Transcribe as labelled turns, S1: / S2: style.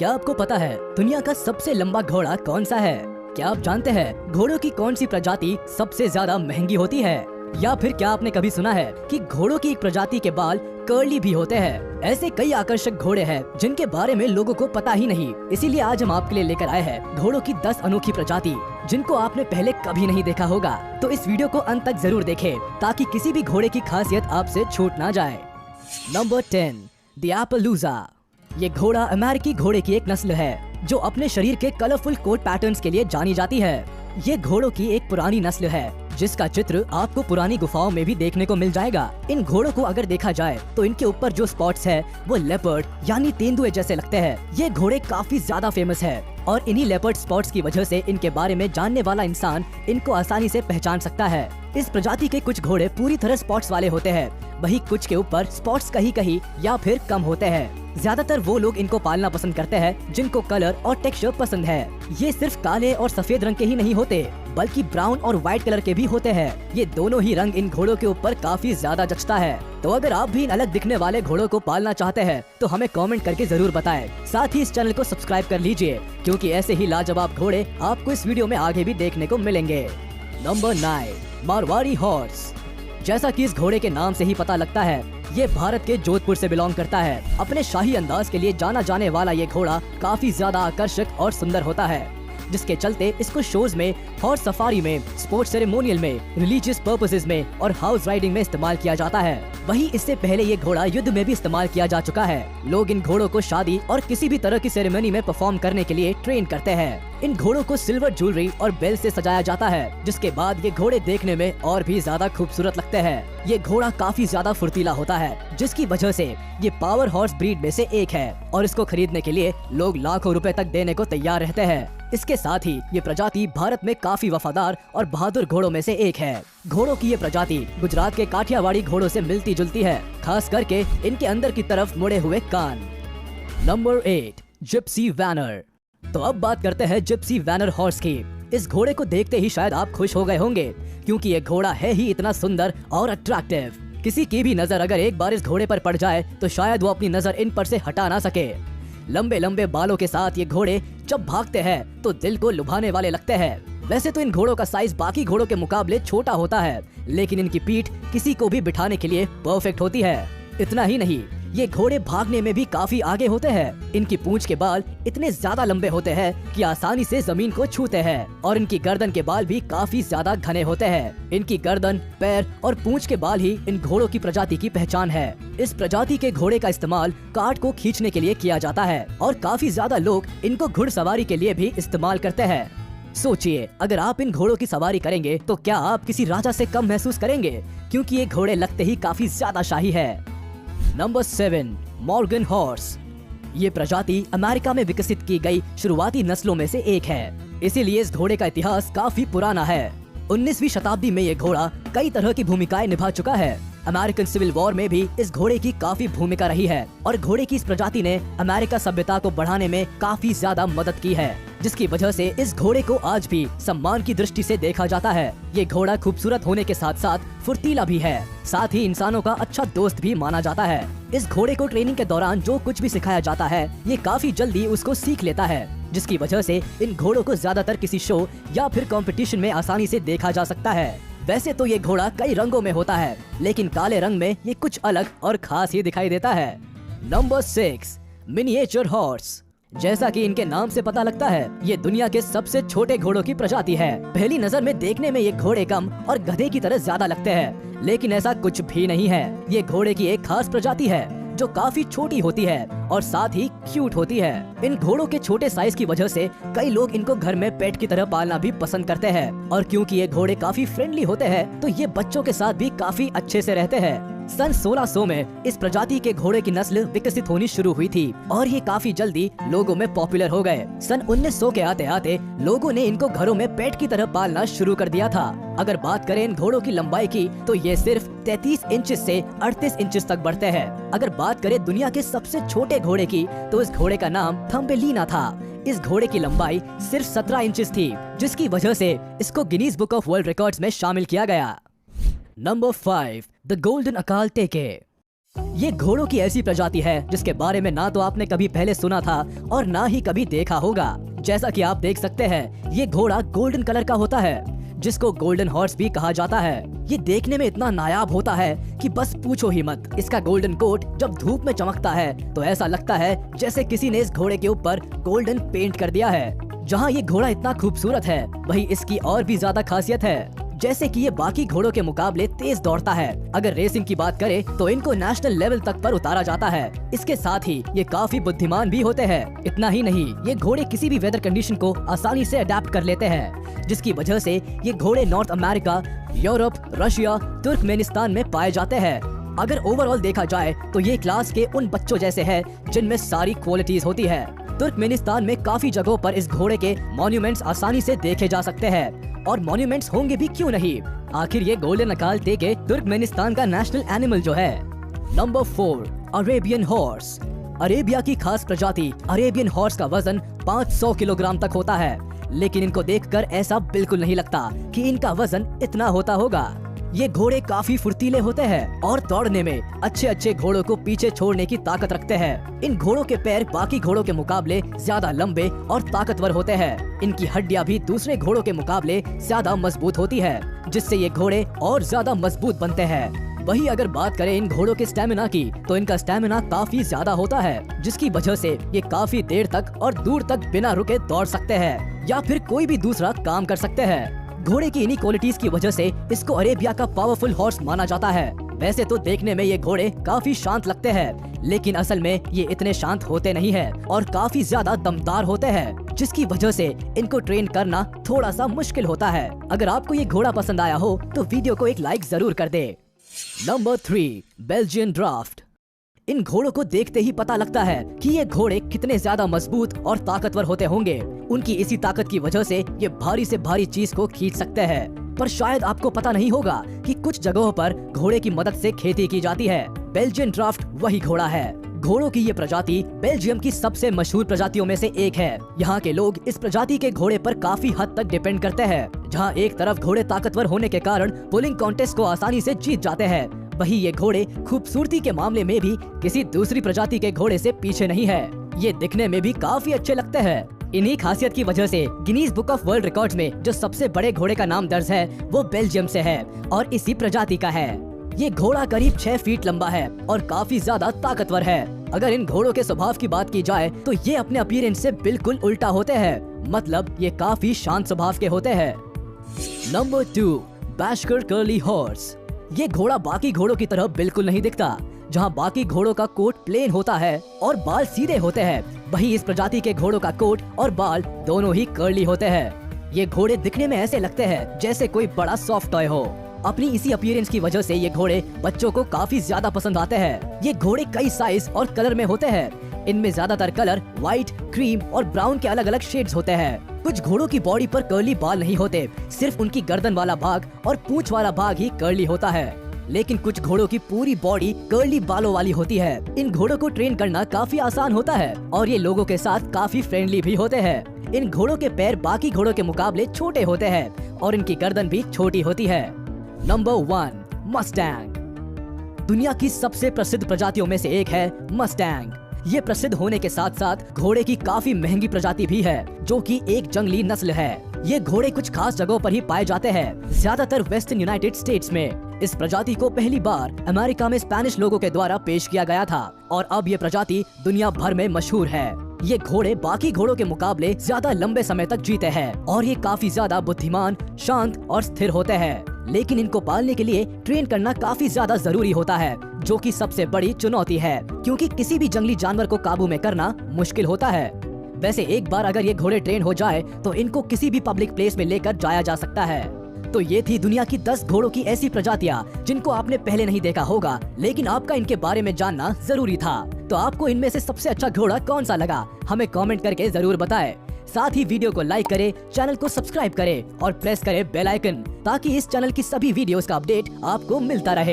S1: क्या आपको पता है दुनिया का सबसे लंबा घोड़ा कौन सा है? क्या आप जानते हैं घोड़ों की कौन सी प्रजाति सबसे ज्यादा महंगी होती है? या फिर क्या आपने कभी सुना है कि घोड़ों की एक प्रजाति के बाल कर्ली भी होते हैं? ऐसे कई आकर्षक घोड़े हैं जिनके बारे में लोगों को पता ही नहीं। इसीलिए आज हम आपके लिए लेकर आए हैं घोड़ों की 10 अनोखी प्रजाति जिनको आपने पहले कभी नहीं देखा होगा। तो इस वीडियो को अंत तक जरूर देखें ताकि किसी भी घोड़े की खासियत आपसे छूट ना जाए। Number 10, the Appaloosa. ये घोड़ा अमेरिकी घोड़े की एक नस्ल है जो अपने शरीर के कलरफुल कोट पैटर्न्स के लिए जानी जाती है। ये घोड़ों की एक पुरानी नस्ल है जिसका चित्र आपको पुरानी गुफाओं में भी देखने को मिल जाएगा। इन घोड़ों को अगर देखा जाए तो इनके ऊपर जो स्पॉट्स है वो लेपर्ड यानी तेंदुए जैसे लगते हैं। ये घोड़े काफी ज्यादा फेमस है और इन्हीं लेपर्ड स्पॉट्स की वजह से इनके बारे में जानने वाला इंसान इनको आसानी से पहचान सकता है। इस प्रजाति के कुछ घोड़े पूरी तरह स्पॉट्स वाले होते हैं, वहीं कुछ के ऊपर स्पॉट्स कहीं कहीं या फिर कम होते हैं। ज्यादातर वो लोग इनको पालना पसंद करते हैं जिनको कलर और टेक्सचर पसंद है। ये सिर्फ काले और सफेद रंग के ही नहीं होते बल्कि ब्राउन और व्हाइट कलर के भी होते हैं। ये दोनों ही रंग इन घोड़ों के ऊपर काफी ज्यादा जचता है। तो अगर आप भी इन अलग दिखने वाले घोड़ों को पालना चाहते हैं तो हमें कमेंट करके जरूर बताएं। साथ ही इस चैनल को सब्सक्राइब कर लीजिए क्योंकि ऐसे ही लाजवाब घोड़े आपको इस वीडियो में आगे भी देखने को मिलेंगे। Number 9, Marwari horse. जैसा कि इस घोड़े के नाम से ही पता लगता है ये भारत के जोधपुर से बिलोंग करता है। अपने शाही अंदाज के लिए जाना जाने वाला ये घोड़ा काफी ज्यादा आकर्षक और सुंदर होता है, जिसके चलते इसको शोज में, हॉर्स सफारी में, स्पोर्ट्स सेरेमोनियल में, रिलीजियस पर्पसेस में और हाउस राइडिंग में इस्तेमाल किया जाता है। वहीं इससे पहले ये घोड़ा युद्ध में भी इस्तेमाल किया जा चुका है। लोग इन घोड़ों को शादी और किसी भी तरह की सेरेमनी में परफॉर्म करने के लिए ट्रेन करते हैं। इन घोड़ों को सिल्वर ज्वेलरी और बेल से सजाया जाता है, जिसके बाद ये घोड़े देखने में और भी ज्यादा खूबसूरत लगते हैं। ये घोड़ा काफी ज्यादा फुर्तीला होता है, जिसकी वजह से ये पावर हॉर्स ब्रीड में से एक है और इसको खरीदने के लिए लोग लाखों रुपए तक देने को तैयार रहते हैं। इसके साथ ही ये प्रजाति भारत में काफी वफादार और बहादुर घोड़ों में से एक है। घोड़ों की ये प्रजाति गुजरात के काठियावाड़ी घोड़ों से मिलती जुलती है, खास करके इनके अंदर की तरफ मुड़े हुए कान। Number 8, Gypsy वैनर। तो अब बात करते हैं जिप्सी वैनर हॉर्स की। इस घोड़े को देखते ही शायद आप खुश हो गए होंगे क्योंकि ये घोड़ा है ही इतना सुंदर और अट्रैक्टिव। किसी की भी नजर अगर एक बार इस घोड़े पर पड़ जाए तो शायद वो अपनी नजर इन पर से हटा ना सके। लंबे लंबे बालों के साथ ये घोड़े जब भागते हैं तो दिल को लुभाने वाले लगते हैं। वैसे तो इन घोड़ों का साइज बाकी घोड़ों के मुकाबले छोटा होता है, लेकिन इनकी पीठ किसी को भी बिठाने के लिए परफेक्ट होती है। इतना ही नहीं, ये घोड़े भागने में भी काफी आगे होते हैं। इनकी पूंछ के बाल इतने ज्यादा लंबे होते हैं कि आसानी से जमीन को छूते हैं और इनकी गर्दन के बाल भी काफी ज्यादा घने होते हैं। इनकी गर्दन, पैर और पूंछ के बाल ही इन घोड़ों की प्रजाति की पहचान है। इस प्रजाति के घोड़े का इस्तेमाल कार्ट को खींचने के लिए किया जाता है और काफी ज्यादा लोग इनको घुड़सवारी के लिए भी इस्तेमाल करते हैं। सोचिए, अगर आप इन घोड़ों की सवारी करेंगे तो क्या आप किसी राजा से कम महसूस करेंगे, क्योंकि ये घोड़े लगते ही काफी ज्यादा शाही है। Number 7, Morgan horse. ये प्रजाति अमेरिका में विकसित की गई शुरुआती नस्लों में से एक है, इसीलिए इस घोड़े का इतिहास काफी पुराना है। 19वीं शताब्दी में ये घोड़ा कई तरह की भूमिकाएं निभा चुका है। अमेरिकन सिविल वॉर में भी इस घोड़े की काफी भूमिका रही है और घोड़े की इस प्रजाति ने अमेरिका सभ्यता को बढ़ाने में काफी ज्यादा मदद की है, जिसकी वजह से इस घोड़े को आज भी सम्मान की दृष्टि से देखा जाता है। ये घोड़ा खूबसूरत होने के साथ साथ फुर्तीला भी है, साथ ही इंसानों का अच्छा दोस्त भी माना जाता है। इस घोड़े को ट्रेनिंग के दौरान जो कुछ भी सिखाया जाता है ये काफी जल्दी उसको सीख लेता है, जिसकी वजह से इन घोड़ों को ज्यादातर किसी शो या फिर कंपटीशन में आसानी से देखा जा सकता है। वैसे तो ये घोड़ा कई रंगों में होता है, लेकिन काले रंग में ये कुछ अलग और खास ही दिखाई देता है। Number 6, miniature horse. जैसा कि इनके नाम से पता लगता है ये दुनिया के सबसे छोटे घोड़ों की प्रजाति है। पहली नजर में देखने में ये घोड़े कम और गधे की तरह ज्यादा लगते हैं, लेकिन ऐसा कुछ भी नहीं है। ये घोड़े की एक खास प्रजाति है जो काफी छोटी होती है और साथ ही क्यूट होती है। इन घोड़ों के छोटे साइज की वजह से कई लोग इनको घर में पेट की तरह पालना भी पसंद करते हैं और क्योंकि ये घोड़े काफी फ्रेंडली होते हैं तो ये बच्चों के साथ भी काफी अच्छे से रहते हैं। सन 1600 में इस प्रजाति के घोड़े की नस्ल विकसित होनी शुरू हुई थी और ये काफी जल्दी लोगों में पॉपुलर हो गए। सन 1900 के आते आते लोगों ने इनको घरों में पेट की तरह पालना शुरू कर दिया था। अगर बात करें इन घोड़ों की लंबाई की तो ये सिर्फ 33 इंच से 38 इंच तक बढ़ते हैं। अगर बात करें दुनिया के सबसे छोटे घोड़े की तो इस घोड़े का नाम थम्बेलिना था। इस घोड़े की लंबाई सिर्फ 17 इंच थी, जिसकी वजह से इसको Guinness book of world records में शामिल किया गया। नंबर 5, द गोल्डन अकाल टेके। ये घोड़ों की ऐसी प्रजाति है जिसके बारे में ना तो आपने कभी पहले सुना था और ना ही कभी देखा होगा। जैसा कि आप देख सकते हैं, ये घोड़ा गोल्डन कलर का होता है, जिसको गोल्डन हॉर्स भी कहा जाता है। ये देखने में इतना नायाब होता है कि बस पूछो ही मत। इसका गोल्डन कोट जब धूप में चमकता है तो ऐसा लगता है जैसे किसी ने इस घोड़े के ऊपर गोल्डन पेंट कर दिया है। जहाँ ये घोड़ा इतना खूबसूरत है, वहीं इसकी और भी ज्यादा खासियत है, जैसे कि ये बाकी घोड़ों के मुकाबले तेज दौड़ता है। अगर रेसिंग की बात करें तो इनको नेशनल लेवल तक पर उतारा जाता है। इसके साथ ही ये काफी बुद्धिमान भी होते हैं। इतना ही नहीं, ये घोड़े किसी भी वेदर कंडीशन को आसानी से अडेप्ट कर लेते हैं, जिसकी वजह से ये घोड़े north America, Europe, Russia, Turkmenistan में पाए जाते हैं। अगर ओवरऑल देखा जाए तो ये क्लास के उन बच्चों जैसे हैं जिनमें सारी क्वालिटीज होती है। तुर्कमेनिस्तान में काफी जगहों पर इस घोड़े के मॉन्यूमेंट्स आसानी से देखे जा सकते हैं, और मॉन्यूमेंट्स होंगे भी क्यों नहीं। आखिर ये गोल्डन अकाल टेके तुर्कमेनिस्तान का नेशनल एनिमल जो है। Number 4, Arabian horse. अरेबिया की खास प्रजाति अरेबियन हॉर्स का वजन 500 किलोग्राम तक होता है, लेकिन इनको देखकर ऐसा बिल्कुल नहीं लगता कि इनका वजन इतना होता होगा। ये घोड़े काफी फुर्तीले होते हैं और दौड़ने में अच्छे घोड़ों को पीछे छोड़ने की ताकत रखते हैं। इन घोड़ों के पैर बाकी घोड़ों के मुकाबले ज्यादा लंबे और ताकतवर होते हैं। इनकी हड्डियां भी दूसरे घोड़ों के मुकाबले ज्यादा मजबूत होती है, जिससे ये घोड़े और ज्यादा मजबूत बनते हैं। वही अगर बात करें इन घोड़ों के स्टेमिना की, तो इनका स्टेमिना काफी ज्यादा होता है, जिसकी वजह से ये काफी देर तक और दूर तक बिना रुके दौड़ सकते हैं या फिर कोई भी दूसरा काम कर सकते हैं। घोड़े की इन्हीं क्वालिटीज की वजह से इसको अरेबिया का पावरफुल हॉर्स माना जाता है। वैसे तो देखने में ये घोड़े काफी शांत लगते हैं, लेकिन असल में ये इतने शांत होते नहीं हैं और काफी ज्यादा दमदार होते हैं, जिसकी वजह से इनको ट्रेन करना थोड़ा सा मुश्किल होता है। अगर आपको ये घोड़ा पसंद आया हो तो वीडियो को एक लाइक जरूर कर दे। Number 3, Belgian draft. इन घोड़ों को देखते ही पता लगता है कि ये घोड़े कितने ज्यादा मजबूत और ताकतवर होते होंगे। उनकी इसी ताकत की वजह से ये भारी से भारी चीज को खींच सकते हैं। पर शायद आपको पता नहीं होगा कि कुछ जगहों पर घोड़े की मदद से खेती की जाती है। बेल्जियन ड्राफ्ट वही घोड़ा है। घोड़ों की ये प्रजाति बेल्जियम की सबसे मशहूर प्रजातियों में से एक है। यहाँ के लोग इस प्रजाति के घोड़े पर काफी हद तक डिपेंड करते हैं। जहाँ एक तरफ घोड़े ताकतवर होने के कारण पुलिंग कॉन्टेस्ट को आसानी से जीत जाते हैं, वहीं ये घोड़े खूबसूरती के मामले में भी किसी दूसरी प्रजाति के घोड़े से पीछे नहीं है। ये दिखने में भी काफी अच्छे लगते हैं। इन्हीं खासियत की वजह से Guinness book of world records में जो सबसे बड़े घोड़े का नाम दर्ज है वो बेल्जियम से है और इसी प्रजाति का है। ये घोड़ा करीब 6 फीट लंबा है और काफी ज्यादा ताकतवर है। अगर इन घोड़ों के स्वभाव की बात की जाए तो ये अपने अपीयरेंस से बिल्कुल उल्टा होते हैं, मतलब ये काफी शांत स्वभाव के होते हैं। Number 2, Bashkir curly horse. ये घोड़ा बाकी घोड़ों की तरह बिल्कुल नहीं दिखता। जहाँ बाकी घोड़ों का कोट प्लेन होता है और बाल सीधे होते हैं, वहीं इस प्रजाति के घोड़ों का कोट और बाल दोनों ही कर्ली होते हैं। ये घोड़े दिखने में ऐसे लगते हैं जैसे कोई बड़ा सॉफ्ट टॉय हो। अपनी इसी अपीयरेंस की वजह से ये घोड़े बच्चों को काफी ज्यादा पसंद आते हैं। ये घोड़े कई साइज और कलर में होते हैं। इनमें ज्यादातर कलर व्हाइट, क्रीम और ब्राउन के अलग अलग शेड्स होते हैं। कुछ घोड़ों की बॉडी पर कर्ली बाल नहीं होते, सिर्फ उनकी गर्दन वाला भाग और पूंछ वाला भाग ही कर्ली होता है। लेकिन कुछ घोड़ों की पूरी बॉडी कर्ली बालों वाली होती है। इन घोड़ों को ट्रेन करना काफी आसान होता है और ये लोगों के साथ काफी फ्रेंडली भी होते हैं। इन घोड़ों के पैर बाकी घोड़ों के मुकाबले छोटे होते हैं और इनकी गर्दन भी छोटी होती है। Number 1, Mustang. दुनिया की सबसे प्रसिद्ध प्रजातियों में से एक है मस्टैंग। ये प्रसिद्ध होने के साथ साथ घोड़े की काफी महंगी प्रजाति भी है, जो कि एक जंगली नस्ल है। ये घोड़े कुछ खास जगहों पर ही पाए जाते हैं, ज्यादातर वेस्टर्न यूनाइटेड स्टेट्स में। इस प्रजाति को पहली बार अमेरिका में स्पेनिश लोगों के द्वारा पेश किया गया था और अब ये प्रजाति दुनिया भर में मशहूर है। ये घोड़े बाकी घोड़ों के मुकाबले ज्यादा लंबे समय तक जीते हैं और ये काफी ज्यादा बुद्धिमान, शांत और स्थिर होते हैं। लेकिन इनको पालने के लिए ट्रेन करना काफी ज्यादा जरूरी होता है, जो कि सबसे बड़ी चुनौती है, क्योंकि किसी भी जंगली जानवर को काबू में करना मुश्किल होता है। वैसे एक बार अगर ये घोड़े ट्रेन हो जाए तो इनको किसी भी पब्लिक प्लेस में लेकर जाया जा सकता है। तो ये थी दुनिया की 10 घोड़ों की ऐसी प्रजातियां जिनको आपने पहले नहीं देखा होगा, लेकिन आपका इनके बारे में जानना जरूरी था। तो आपको इनमें से सबसे अच्छा घोड़ा कौन सा लगा, हमें कमेंट करके जरूर बताएं। साथ ही वीडियो को लाइक करें, चैनल को सब्सक्राइब करें और प्रेस करें बेल आइकन, ताकि इस चैनल की सभी वीडियोस का अपडेट आपको मिलता रहे।